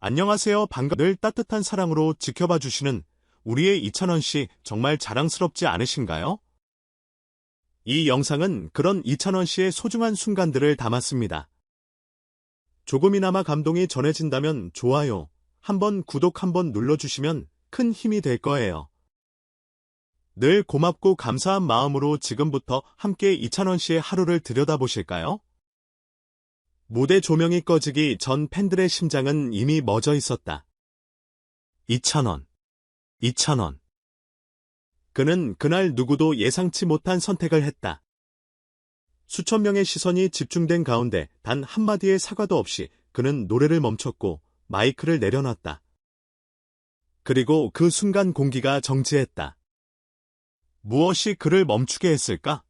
안녕하세요. 늘 따뜻한 사랑으로 지켜봐 주시는 우리의 이찬원 씨 정말 자랑스럽지 않으신가요? 이 영상은 그런 이찬원 씨의 소중한 순간들을 담았습니다. 조금이나마 감동이 전해진다면 좋아요, 구독 한번 눌러주시면 큰 힘이 될 거예요. 늘 고맙고 감사한 마음으로 지금부터 함께 이찬원 씨의 하루를 들여다보실까요? 무대 조명이 꺼지기 전 팬들의 심장은 이미 멎어 있었다. 이찬원. 그는 그날 누구도 예상치 못한 선택을 했다. 수천 명의 시선이 집중된 가운데 단 한마디의 사과도 없이 그는 노래를 멈췄고 마이크를 내려놨다. 그리고 그 순간 공기가 정지했다. 무엇이 그를 멈추게 했을까?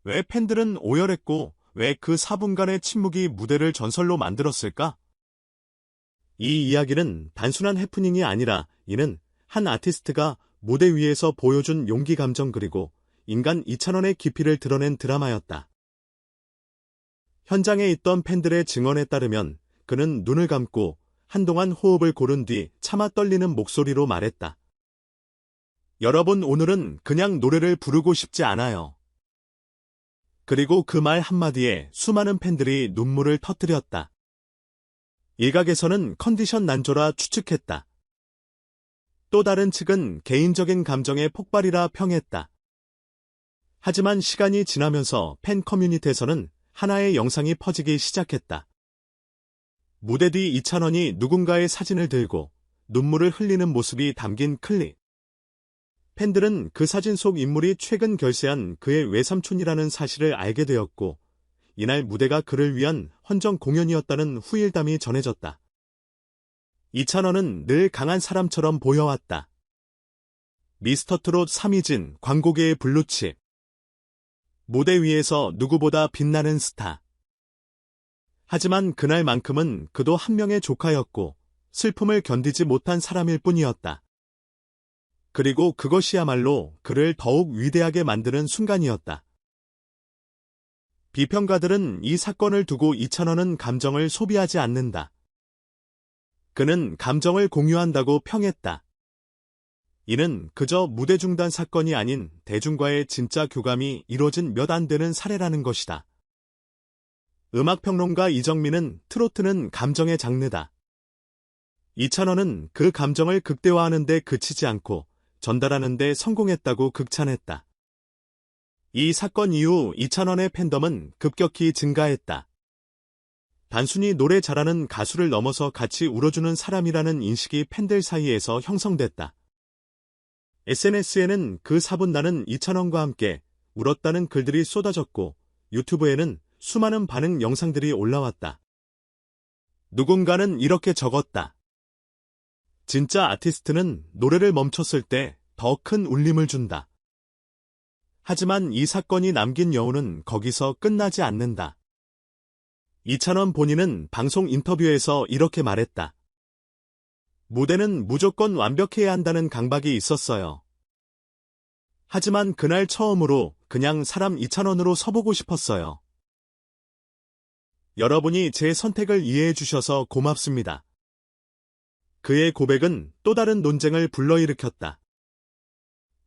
왜 팬들은 오열했고 왜 그 4분간의 침묵이 무대를 전설로 만들었을까? 이 이야기는 단순한 해프닝이 아니라 이는 한 아티스트가 무대 위에서 보여준 용기, 감정 그리고 인간 이찬원의 깊이를 드러낸 드라마였다. 현장에 있던 팬들의 증언에 따르면 그는 눈을 감고 한동안 호흡을 고른 뒤 차마 떨리는 목소리로 말했다. 여러분, 오늘은 그냥 노래를 부르고 싶지 않아요. 그리고 그 말 한마디에 수많은 팬들이 눈물을 터뜨렸다. 일각에서는 컨디션 난조라 추측했다. 또 다른 측은 개인적인 감정의 폭발이라 평했다. 하지만 시간이 지나면서 팬 커뮤니티에서는 하나의 영상이 퍼지기 시작했다. 무대 뒤 이찬원이 누군가의 사진을 들고 눈물을 흘리는 모습이 담긴 클립. 팬들은 그 사진 속 인물이 최근 결세한 그의 외삼촌이라는 사실을 알게 되었고, 이날 무대가 그를 위한 헌정 공연이었다는 후일담이 전해졌다. 이찬원은 늘 강한 사람처럼 보여왔다. 미스터트롯 3위진, 광고계의 블루칩. 무대 위에서 누구보다 빛나는 스타. 하지만 그날만큼은 그도 한 명의 조카였고 슬픔을 견디지 못한 사람일 뿐이었다. 그리고 그것이야말로 그를 더욱 위대하게 만드는 순간이었다. 비평가들은 이 사건을 두고 이찬원은 감정을 소비하지 않는다. 그는 감정을 공유한다고 평했다. 이는 그저 무대 중단 사건이 아닌 대중과의 진짜 교감이 이뤄진 몇 안 되는 사례라는 것이다. 음악평론가 이정민은 트로트는 감정의 장르다. 이찬원은 그 감정을 극대화하는 데 그치지 않고 전달하는 데 성공했다고 극찬했다. 이 사건 이후 이찬원의 팬덤은 급격히 증가했다. 단순히 노래 잘하는 가수를 넘어서 같이 울어주는 사람이라는 인식이 팬들 사이에서 형성됐다. SNS에는 그 4분 나는 이찬원과 함께 울었다는 글들이 쏟아졌고 유튜브에는 수많은 반응 영상들이 올라왔다. 누군가는 이렇게 적었다. 진짜 아티스트는 노래를 멈췄을 때 더 큰 울림을 준다. 하지만 이 사건이 남긴 여운은 거기서 끝나지 않는다. 이찬원 본인은 방송 인터뷰에서 이렇게 말했다. 무대는 무조건 완벽해야 한다는 강박이 있었어요. 하지만 그날 처음으로 그냥 사람 이찬원으로 서보고 싶었어요. 여러분이 제 선택을 이해해 주셔서 고맙습니다. 그의 고백은 또 다른 논쟁을 불러일으켰다.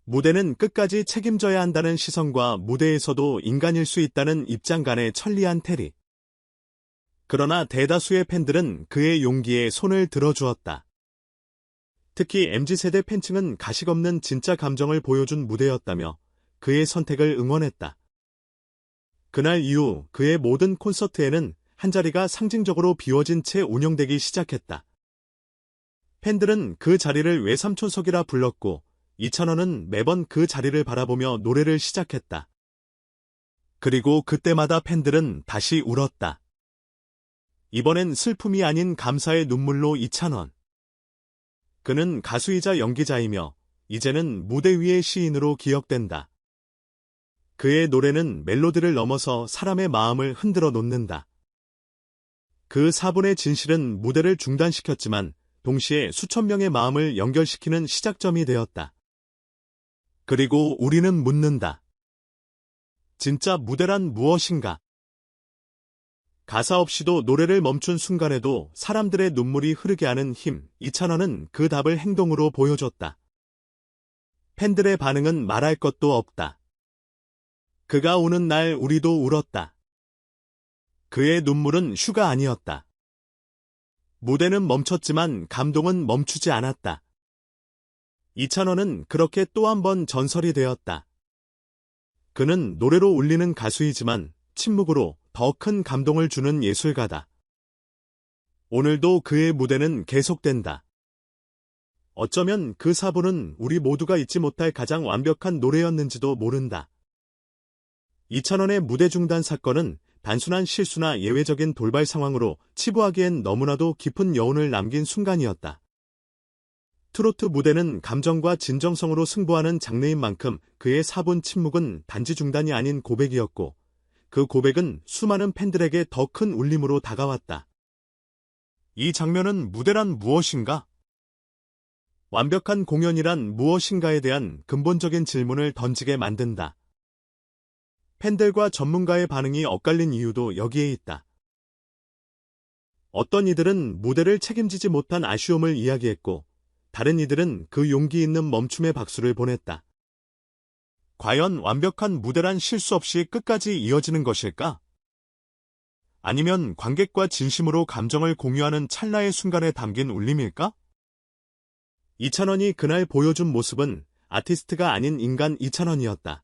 무대는 끝까지 책임져야 한다는 시선과 무대에서도 인간일 수 있다는 입장 간의 천리안 태리. 그러나 대다수의 팬들은 그의 용기에 손을 들어주었다. 특히 MZ세대 팬층은 가식 없는 진짜 감정을 보여준 무대였다며 그의 선택을 응원했다. 그날 이후 그의 모든 콘서트에는 한자리가 상징적으로 비워진 채 운영되기 시작했다. 팬들은 그 자리를 외삼촌석이라 불렀고 이찬원은 매번 그 자리를 바라보며 노래를 시작했다. 그리고 그때마다 팬들은 다시 울었다. 이번엔 슬픔이 아닌 감사의 눈물로 이찬원. 그는 가수이자 연기자이며 이제는 무대 위의 시인으로 기억된다. 그의 노래는 멜로디를 넘어서 사람의 마음을 흔들어 놓는다. 그 4분의 진실은 무대를 중단시켰지만 동시에 수천 명의 마음을 연결시키는 시작점이 되었다. 그리고 우리는 묻는다. 진짜 무대란 무엇인가? 가사 없이도 노래를 멈춘 순간에도 사람들의 눈물이 흐르게 하는 힘, 이찬원은 그 답을 행동으로 보여줬다. 팬들의 반응은 말할 것도 없다. 그가 우는 날 우리도 울었다. 그의 눈물은 휴가 아니었다. 무대는 멈췄지만 감동은 멈추지 않았다. 이찬원은 그렇게 또 한 번 전설이 되었다. 그는 노래로 울리는 가수이지만 침묵으로 더 큰 감동을 주는 예술가다. 오늘도 그의 무대는 계속된다. 어쩌면 그 4부는 우리 모두가 잊지 못할 가장 완벽한 노래였는지도 모른다. 이찬원의 무대 중단 사건은 단순한 실수나 예외적인 돌발 상황으로 치부하기엔 너무나도 깊은 여운을 남긴 순간이었다. 트로트 무대는 감정과 진정성으로 승부하는 장르인 만큼 그의 4분 침묵은 단지 중단이 아닌 고백이었고, 그 고백은 수많은 팬들에게 더 큰 울림으로 다가왔다. 이 장면은 무대란 무엇인가? 완벽한 공연이란 무엇인가에 대한 근본적인 질문을 던지게 만든다. 팬들과 전문가의 반응이 엇갈린 이유도 여기에 있다. 어떤 이들은 무대를 책임지지 못한 아쉬움을 이야기했고, 다른 이들은 그 용기 있는 멈춤의 박수를 보냈다. 과연 완벽한 무대란 실수 없이 끝까지 이어지는 것일까? 아니면 관객과 진심으로 감정을 공유하는 찰나의 순간에 담긴 울림일까? 이찬원이 그날 보여준 모습은 아티스트가 아닌 인간 이찬원이었다.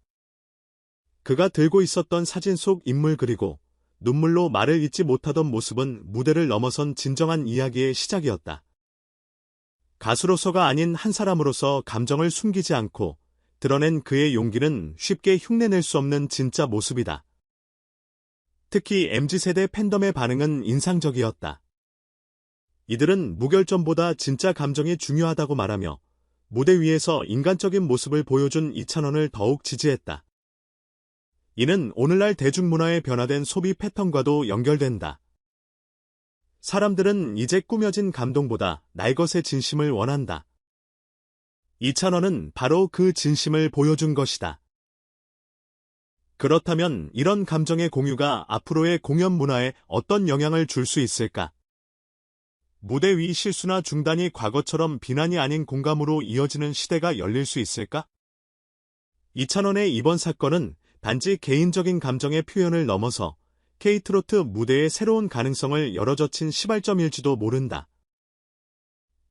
그가 들고 있었던 사진 속 인물 그리고 눈물로 말을 잇지 못하던 모습은 무대를 넘어선 진정한 이야기의 시작이었다. 가수로서가 아닌 한 사람으로서 감정을 숨기지 않고 드러낸 그의 용기는 쉽게 흉내낼 수 없는 진짜 모습이다. 특히 MZ세대 팬덤의 반응은 인상적이었다. 이들은 무결점보다 진짜 감정이 중요하다고 말하며 무대 위에서 인간적인 모습을 보여준 이찬원을 더욱 지지했다. 이는 오늘날 대중문화의 변화된 소비 패턴과도 연결된다. 사람들은 이제 꾸며진 감동보다 날것의 진심을 원한다. 이찬원은 바로 그 진심을 보여준 것이다. 그렇다면 이런 감정의 공유가 앞으로의 공연 문화에 어떤 영향을 줄 수 있을까? 무대 위 실수나 중단이 과거처럼 비난이 아닌 공감으로 이어지는 시대가 열릴 수 있을까? 이찬원의 이번 사건은 단지 개인적인 감정의 표현을 넘어서 K트로트 무대의 새로운 가능성을 열어젖힌 시발점일지도 모른다.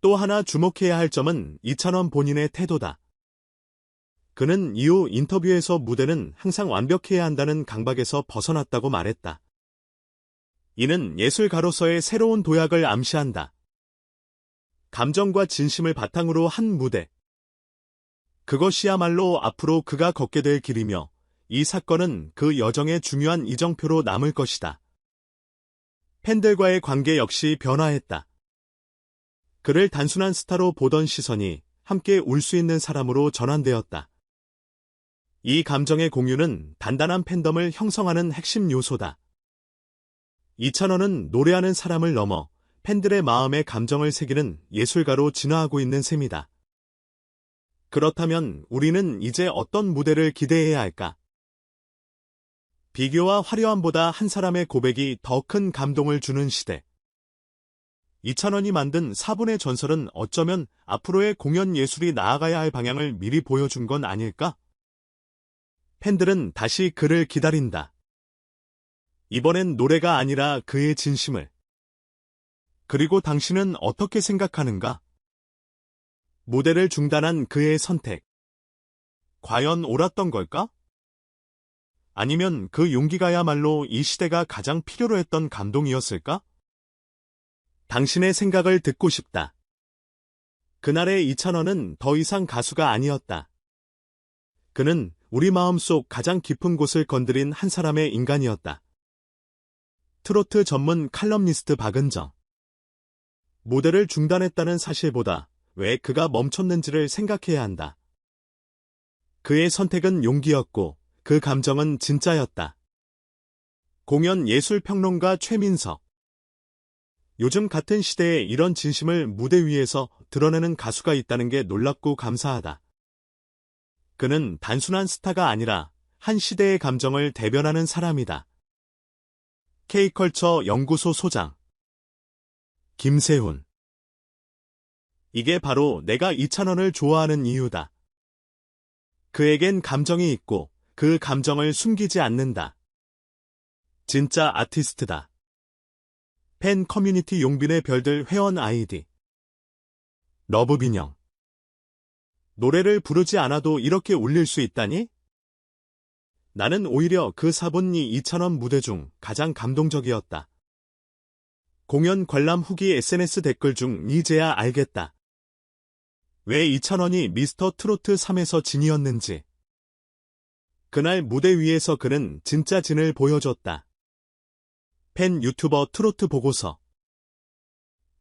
또 하나 주목해야 할 점은 이찬원 본인의 태도다. 그는 이후 인터뷰에서 무대는 항상 완벽해야 한다는 강박에서 벗어났다고 말했다. 이는 예술가로서의 새로운 도약을 암시한다. 감정과 진심을 바탕으로 한 무대. 그것이야말로 앞으로 그가 걷게 될 길이며 이 사건은 그 여정의 중요한 이정표로 남을 것이다. 팬들과의 관계 역시 변화했다. 그를 단순한 스타로 보던 시선이 함께 울 수 있는 사람으로 전환되었다. 이 감정의 공유는 단단한 팬덤을 형성하는 핵심 요소다. 이찬원은 노래하는 사람을 넘어 팬들의 마음에 감정을 새기는 예술가로 진화하고 있는 셈이다. 그렇다면 우리는 이제 어떤 무대를 기대해야 할까? 비교와 화려함보다 한 사람의 고백이 더 큰 감동을 주는 시대. 이찬원이 만든 4분의 전설은 어쩌면 앞으로의 공연 예술이 나아가야 할 방향을 미리 보여준 건 아닐까? 팬들은 다시 그를 기다린다. 이번엔 노래가 아니라 그의 진심을. 그리고 당신은 어떻게 생각하는가? 무대를 중단한 그의 선택. 과연 옳았던 걸까? 아니면 그 용기가야말로 이 시대가 가장 필요로 했던 감동이었을까? 당신의 생각을 듣고 싶다. 그날의 이찬원은 더 이상 가수가 아니었다. 그는 우리 마음속 가장 깊은 곳을 건드린 한 사람의 인간이었다. 트로트 전문 칼럼니스트 박은정. 무대를 중단했다는 사실보다 왜 그가 멈췄는지를 생각해야 한다. 그의 선택은 용기였고 그 감정은 진짜였다. 공연 예술평론가 최민석. 요즘 같은 시대에 이런 진심을 무대 위에서 드러내는 가수가 있다는 게 놀랍고 감사하다. 그는 단순한 스타가 아니라 한 시대의 감정을 대변하는 사람이다. K컬처 연구소 소장 김세훈. 이게 바로 내가 이찬원을 좋아하는 이유다. 그에겐 감정이 있고 그 감정을 숨기지 않는다. 진짜 아티스트다. 팬 커뮤니티 용빈의 별들 회원 아이디 러브빈영. 노래를 부르지 않아도 이렇게 울릴 수 있다니? 나는 오히려 그 4분이 이찬원 무대 중 가장 감동적이었다. 공연 관람 후기 SNS 댓글 중 이제야 알겠다. 왜 이찬원이 미스터 트로트 3에서 진이었는지. 그날 무대 위에서 그는 진짜 진을 보여줬다. 팬 유튜버 트로트 보고서.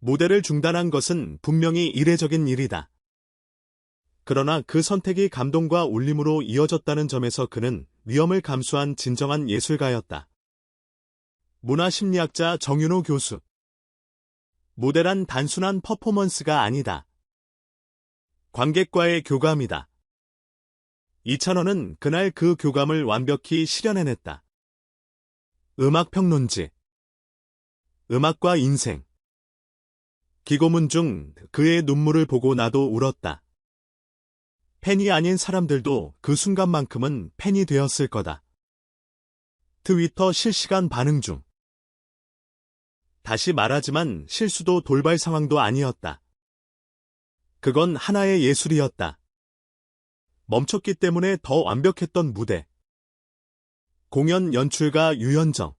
무대를 중단한 것은 분명히 이례적인 일이다. 그러나 그 선택이 감동과 울림으로 이어졌다는 점에서 그는 위험을 감수한 진정한 예술가였다. 문화심리학자 정윤호 교수. 무대란 단순한 퍼포먼스가 아니다. 관객과의 교감이다. 이찬원은 그날 그 교감을 완벽히 실현해냈다. 음악평론지. 음악과 인생. 기고문 중 그의 눈물을 보고 나도 울었다. 팬이 아닌 사람들도 그 순간만큼은 팬이 되었을 거다. 트위터 실시간 반응 중. 다시 말하지만 실수도 돌발 상황도 아니었다. 그건 하나의 예술이었다. 멈췄기 때문에 더 완벽했던 무대. 공연 연출가 유현정.